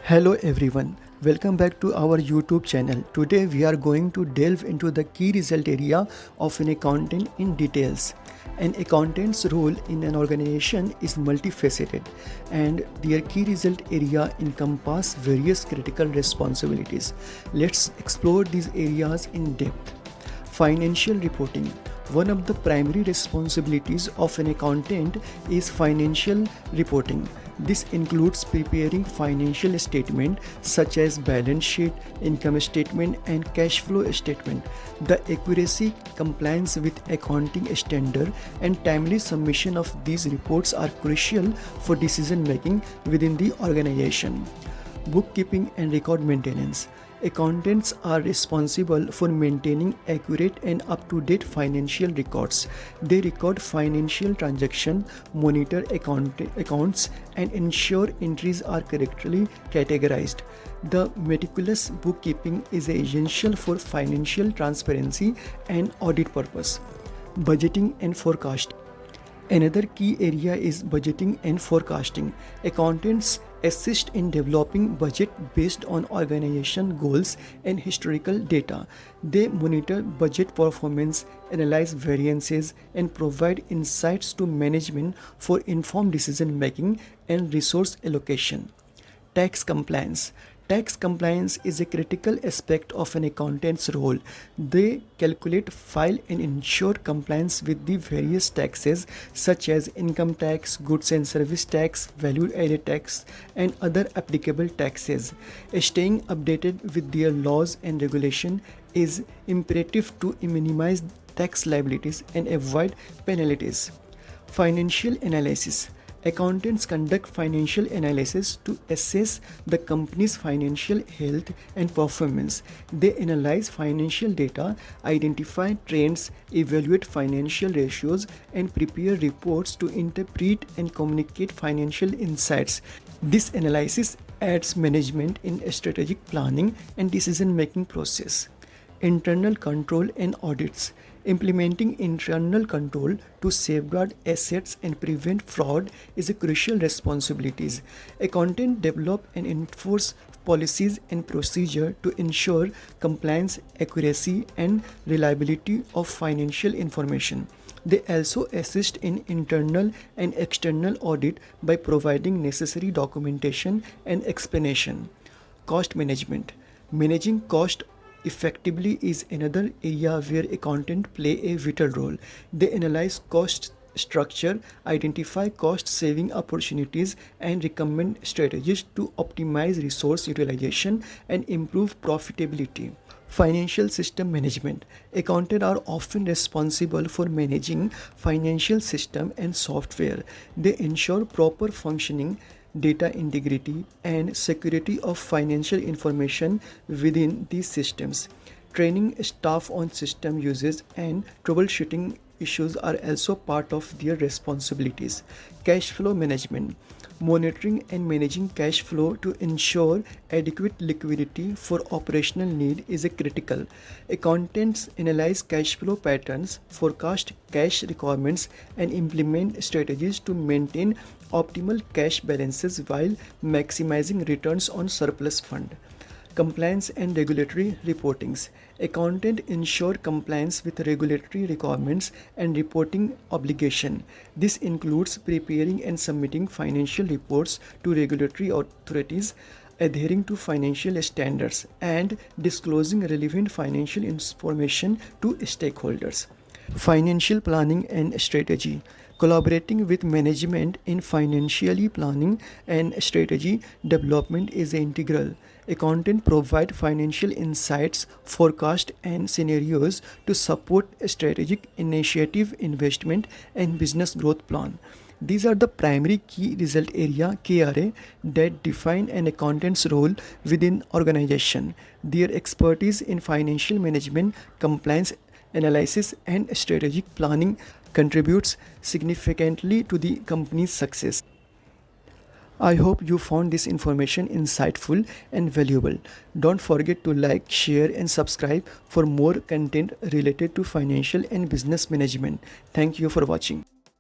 Hello everyone, welcome back to our YouTube channel. Today we are going to delve into the key result area of an accountant in details. An accountant's role in an organization is multifaceted and their key result area encompass various critical responsibilities. Let's explore these areas in depth. Financial reporting. One of the primary responsibilities of an accountant is financial reporting. This includes preparing financial statements such as balance sheet, income statement, and cash flow statement. The accuracy, compliance with accounting standard, and timely submission of these reports are crucial for decision making within the organization. Bookkeeping and record maintenance. Accountants are responsible for maintaining accurate and up-to-date financial records. They record financial transactions, monitor accounts, and ensure entries are correctly categorized. The meticulous bookkeeping is essential for financial transparency and audit purpose. Budgeting and forecasting. Another key area is budgeting and forecasting. Accountants assist in developing budget based on organization goals and historical data. They monitor budget performance, analyze variances, and provide insights to management for informed decision making and resource allocation. Tax compliance. Tax compliance is a critical aspect of an accountant's role. They calculate, file, and ensure compliance with the various taxes such as income tax, goods and service tax, value added tax, and other applicable taxes. Staying updated with their laws and regulation is imperative to minimize tax liabilities and avoid penalties. Financial analysis. Accountants conduct financial analysis to assess the company's financial health and performance. They analyze financial data, identify trends, evaluate financial ratios, and prepare reports to interpret and communicate financial insights. This analysis aids management in strategic planning and decision-making process. Internal control and audits. Implementing internal control to safeguard assets and prevent fraud is a crucial responsibility. Accountants develop and enforce policies and procedures to ensure compliance, accuracy, and reliability of financial information. They also assist in internal and external audit by providing necessary documentation and explanation. Cost management. Managing cost effectively is another area where accountants play a vital role. They analyze cost structure, identify cost saving opportunities, and recommend strategies to optimize resource utilization and improve profitability. Financial system management. Accountants are often responsible for managing financial system and software. They ensure proper functioning, data integrity, and security of financial information within these systems. Training staff on system uses and troubleshooting issues are also part of their responsibilities. Cash flow management. Monitoring and managing cash flow to ensure adequate liquidity for operational need is a critical. Accountants analyze cash flow patterns, forecast cash requirements, and implement strategies to maintain optimal cash balances while maximizing returns on surplus fund. Compliance and regulatory reportings. Accountants ensure compliance with regulatory requirements and reporting obligation. This includes preparing and submitting financial reports to regulatory authorities, adhering to financial standards, and disclosing relevant financial information to stakeholders. Financial planning and strategy. Collaborating with management in financially planning and strategy development is integral. Accountants provide financial insights, forecasts, and scenarios to support strategic initiative, investment, and business growth plan. These are the primary key result area KRA that define an accountant's role within organization. Their expertise in financial management, compliance analysis, and strategic planning contributes significantly to the company's success. I hope you found this information insightful and valuable. Don't forget to like, share, and subscribe for more content related to financial and business management. Thank you for watching.